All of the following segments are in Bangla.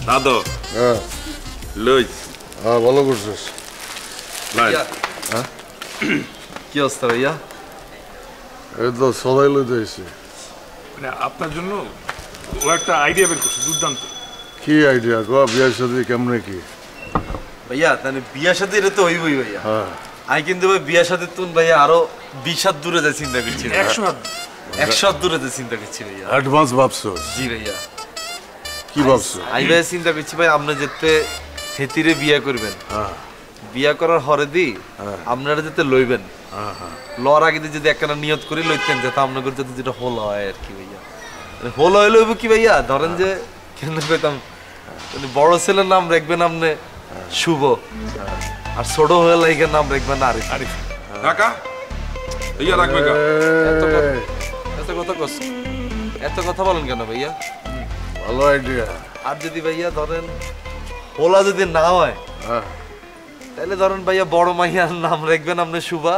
দাদু হ্যাঁ লই হ্যাঁ ভালো করছিস হ্যাঁ কি অবস্থা ভাইয়া? এই তো সবাই লইতে এসেছি। মানে আপনার জন্য ও একটা আইডিয়া বের করছে দুর্দান্ত। কি আইডিয়া গো? বিয়ের সাথে কেমনে কি? ভাইয়া তাহলে বিয়ার সাথে এটা তো হইবই ভাইয়া। হ্যাঁ আমি কিন্তু ভাই বিয়ার সাথে তুন ভাইয়া আরো 20 হাত দূরে যাই চিন্তা করছি। 100 হাত দূরে যাই চিন্তা করছি ভাইয়া। অ্যাডভান্স ভাবছো? জি ভাইয়া। কি ভাবছো? আমি ভাই চিন্তা করছি ভাই আপনি যেতে হেতিরে বিয়া করবেন। হ্যাঁ বিয়া করার হরে দি আপনারা যেতে লইবেন। হ্যাঁ হ্যাঁ লর আগে যদি একখানা নিয়ত করে লইতেন যেটা আপনাদের যদি যেটা হোল হয় আর কি ভাইয়া। হোল হয় লইব কি ভাইয়া? ধরেন যে কেন কইতাম বড় ছেলের নাম রাখবেন আপনি শুভ, আর ছোট হয়ে লাইকের নাম রাখবেন আরিফ। আরিফ কাকা ইয়া রাখবে কা এত কথা কস, এত কথা বলেন কেন ভাইয়া? ভালো আইডিয়া। আর যদি ভাইয়া ধরেন হোলা যদি না হয় হ্যাঁ তাহলে ধরেন ভাইয়া বড় মাইয়ার নাম রাখবেন আপনি শুভা,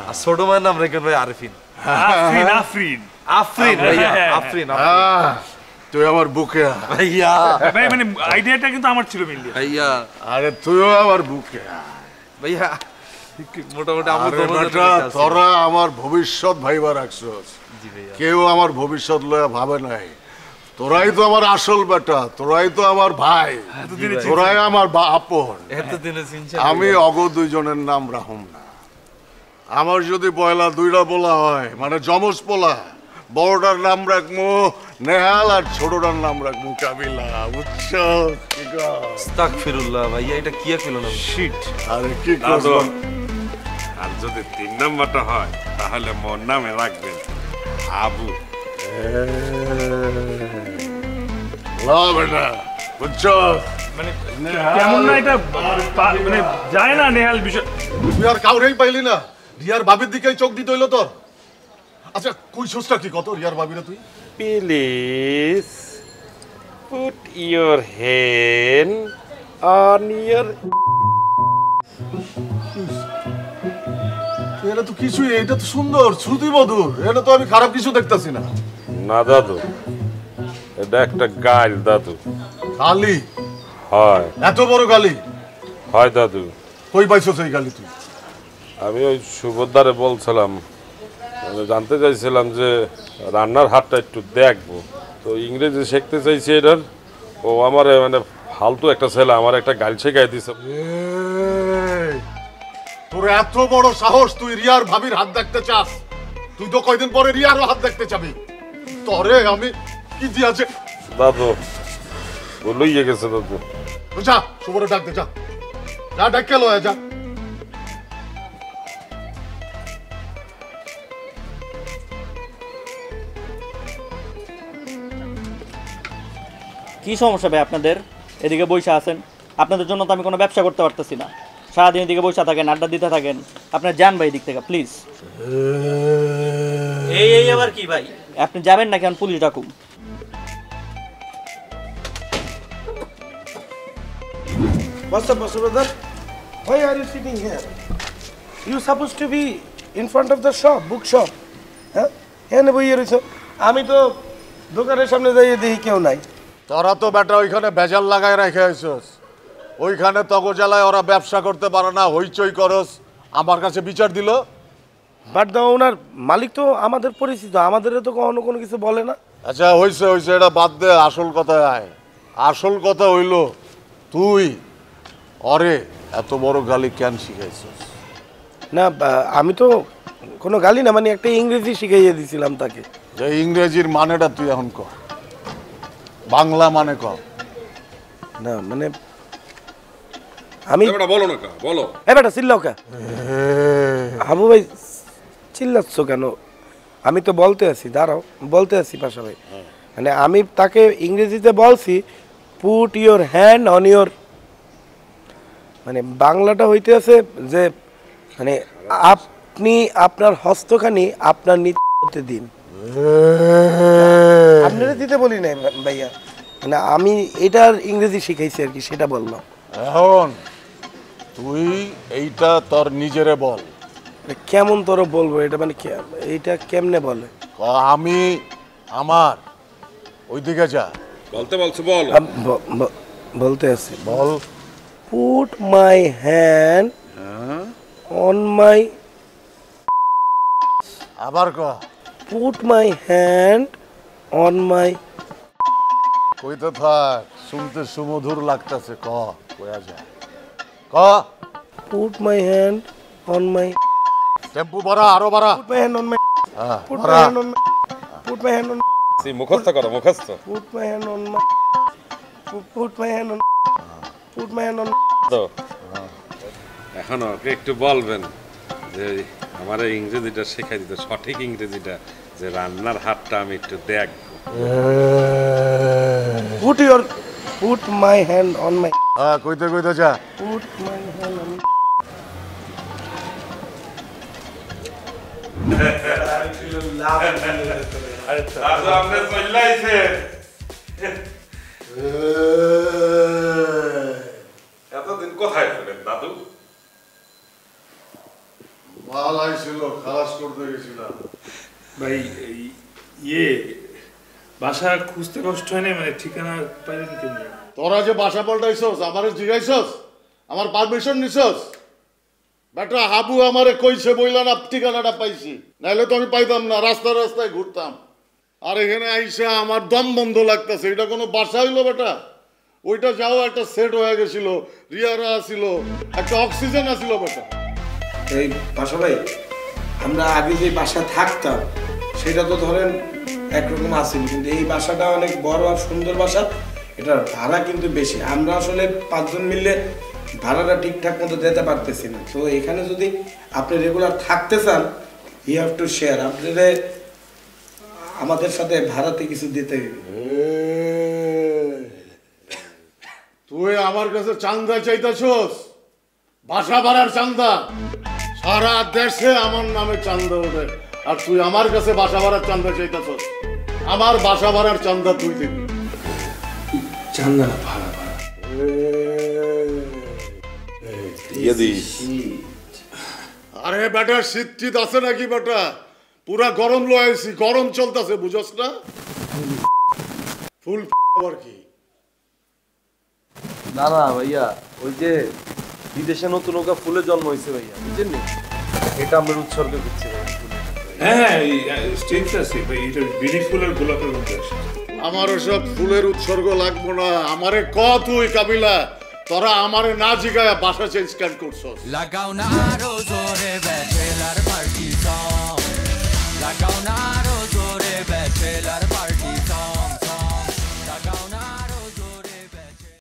আর ছোট মায়ের নাম রাখবেন ভাই আরিফিন। আফরিন আফরিন আফরিন ভাইয়া, আফরিন তুই আমার বুকে ভাইয়া। ভাই মানে আইডিয়াটা কিন্তু আমার ছিল মেইনলি ভাইয়া আরে তুইও আমার বুকে ভাইয়া মোটামুটি আমরা আরে বেটা তোরা আমার ভবিষ্যৎ ভাইবা রাখছস। জি ভাইয়া। কেউ আমার ভবিষ্যৎ লয়া ভাবে নাই। তোরাই তো আমার আসল বেটা, তোরাই তো আমার ভাই, তোরাই আমার আপন। এতদিনে চিনছেন আমি অগ দুইজনের নাম রাখুম না। আমার যদি পয়লা দুইটা পোলা হয় মানে যমজ পোলা, বড়টার নাম রাখবো নেহাল আর ছোটটার নাম রাখবো কাবিলা। বুঝছো? আস্তাগফিরুল্লাহ ভাইয়া, এটা কি কইলো না? শিট। আরে কি দাদু করব? আর যদি 3 নাম্বারটা হয় তাহলে মোর নামে রাখবেন আবু। লা বেটা বুঝছো? মানে কেমন না এটা মানে যায় না নেহাল বিষয়। তুই আর কাউরেই পাইলি না? রিয়ার ভাবির দিকেই চোখ দিতে হইলো তোর? আচ্ছা কই সোসটা কি কত রিয়ার ভাবিরে তুই? Please put your hand on your. এটা তো কিছুই, এটা তো সুন্দর শ্রুতি মধুর, এটা তো আমি খারাপ কিছু দেখতাছি না। না দাদু, এটা একটা গাল দাদু। গালি? হয় এত বড় গালি? হয় দাদু। কই পাইছো সেই গালি তুই? আমি ওই সুভদ্রারে বলছিলাম, মানে জানতে চাইছিলাম যে রান্নার হাতটা একটু দেখবো, তো ইংরেজি শিখতে চাইছি এটার। ও আমার মানে ফালতু একটা ছেলে আমার একটা গাল শেখাই দিছে। তোর এত বড় সাহস, তুই রিয়ার ভাবির হাত দেখতে চাস? তুই তো কয়দিন পরে রিয়ারও হাত দেখতে চাবি। তরে আমি কি দিয়াছে দাদু বলইয়ে গেছে দাদু। যা শুভরে ডাক দে, যা যা ডাক লয়ে যা। কি সমস্যা ভাই আপনাদের? এদিকে বসে আছেন, আপনাদের জন্য তো আমি কোনো ব্যবসা করতে পারতেছি না। সারাদিন এদিকে বসে থাকেন, আড্ডা দিতে থাকেন। আপনার যান ভাই দিক থেকে প্লিজ। এই আবার কি ভাই? আপনি যাবেন না কেন? পুলিশ ডাকুন। What's up, brother? Why are you sitting here? You supposed to be in front of the shop, book shop. হ্যাঁ এখানে বইয়ে রয়েছো, আমি তো দোকানের সামনে যাইয়ে দেখি কেউ নাই। তোরা তো বেটা ওইখানে ভেজাল লাগাই রেখে আইছস। ওইখানে তগো জেলায় ওরা ব্যবসা করতে পারে না, হইচই করস, আমার কাছে বিচার দিল। বাট দা ওনার মালিক তো আমাদের পরিচিত, আমাদের তো কখনো কোনো কিছু বলে না। আচ্ছা হইছে হইছে, এটা বাদ দে, আসল কথায় আয়। আসল কথা হইল তুই অরে এত বড় গালি কেন শিখাইছস? না আমি তো কোনো গালি না, মানে একটা ইংরেজি শিখাইয়ে দিছিলাম তাকে। যে ইংরেজির মানেটা তুই এখন কর, বাংলা মানে কর। না মানে আমি বলো না কা বলো। এ বেটা চিল্লাও কা? আবু ভাই চিল্লাচ্ছ কেন? আমি তো বলতে আছি, দাঁড়াও বলতে আছি পাশা ভাই। মানে আমি তাকে ইংরেজিতে বলছি put your hand on your, মানে বাংলাটা হইতে আছে যে মানে আপনি আপনার হস্তখানি আপনার নিতে দিন। আপনারা দিতে বলি নাই ভাইয়া, মানে আমি এটার ইংরেজি শিখাইছি আর কি, সেটা বললাম। এখন তুই এইটা তোর নিজেরে বল। কেমন তোর বলবো এটা? মানে এইটা কেমনে বলে? আমি আমার ওইদিকে যা বলতে বলছো বল। বলতে আছি বল। Put my hand on my আবার ক। Put my hand on my কইতে থাক, শুনতে সুমধুর লাগতেছে, ক কয়া যায়, ক। Put my hand on my tempo বাড়া, আরো বাড়া। Put my hand on my হ্যাঁ, পুট মাই বাড়া। Hand on put my hand on মুখস্থ করো, মুখস্থ। Put my hand on my put my hand on put my hand on তো এখন ওকে একটু বলবেন যে আমার এই ইংরেজিটা শেখাই দিতে, সঠিক ইংরেজিটা, যে রান্নার হাতটা আমি একটু দেখবো। Put my hand on my হ্যাঁ, কইতে কইতে যা। পুট মাই হ্যান্ড অন এতদিন কোথায় ছিলেন দাদু? মাল আইছিল, খালাস করতে গেছিলাম। ভাই বাসা খুঁজতে কষ্ট হয় না, মানে ঠিকানা পাইলেন কেমনি? তোরা যে বাসা পাল্টাইছস, আমারে জিগাইছস, আমার পারমিশন নিছস? বেটা হাবু আমারে কইছে বইলা না ঠিকানাটা পাইছি, নাহলে তো আমি পাইতাম না, রাস্তায় রাস্তায় ঘুরতাম। আর এখানে আইসা আমার দম বন্ধ লাগতেছে, এটা কোনো বাসা হইলো বেটা? ওইটা যাও একটা সেট হয়ে গেছিল, রিয়ারা আসিল, একটা অক্সিজেন আসিল বেটা। এই বাসা ভাই, আমরা আগে যে বাসা থাকতাম সেটা তো ধরেন একরকম আছিল, কিন্তু এই বাসাটা অনেক বড় আর সুন্দর বাসা, এটার ভাড়া কিন্তু বেশি। আমরা আসলে 5 জন মিললে ভাড়াটা ঠিকঠাক মতো দিতে পারতেছি না। তো এখানে যদি আপনি রেগুলার থাকতে চান, ইউ হ্যাভ টু শেয়ার। আপনাদের আমাদের সাথে ভাড়াতে কিছু দিতে হবে। তুই আমার কাছে চান্দা চাইতাছস? বাসা ভাড়ার চান্দা? সারা দেশে আমার নামে চান্দা ওঠে, আর তুই আমার কাছে বাসা ভাড়ার চান্দা চাইতাছস? আমার বাসা ভাড়ার চান্দা তুই দিবি। চান্দা না, ভাড়া ভাড়া। দিয়ে দিস। আরে বেটা, শীত টিত আছে নাকি বেটা? পুরা গরম লয়েছি, গরম চলতেছে, বুঝস না? ফুল আবার কি? না না ভাইয়া, ওই যে বিদেশে নতুন নৌকা ফুলে জন্ম হয়েছে ভাইয়া, বুঝছেন নি? এটা আমরা উৎসর্গ করছি ভাইয়া। হ্যাঁ, স্টেজ আছে ভাই, এটা বিলি ফুলের গোলাপের মধ্যে আসে। আমার সব ফুলের উৎসর্গ লাগবো না, আমারে ক তুই কাবিলা, তোরা আমারে না জিগায় বাসা চেঞ্জ কেন করছস? লাগাও না আরো জোরে ব্যাচেলার পার্টি সং, লাগাও না আরো জোরে ব্যাচেলার পার্টি সং।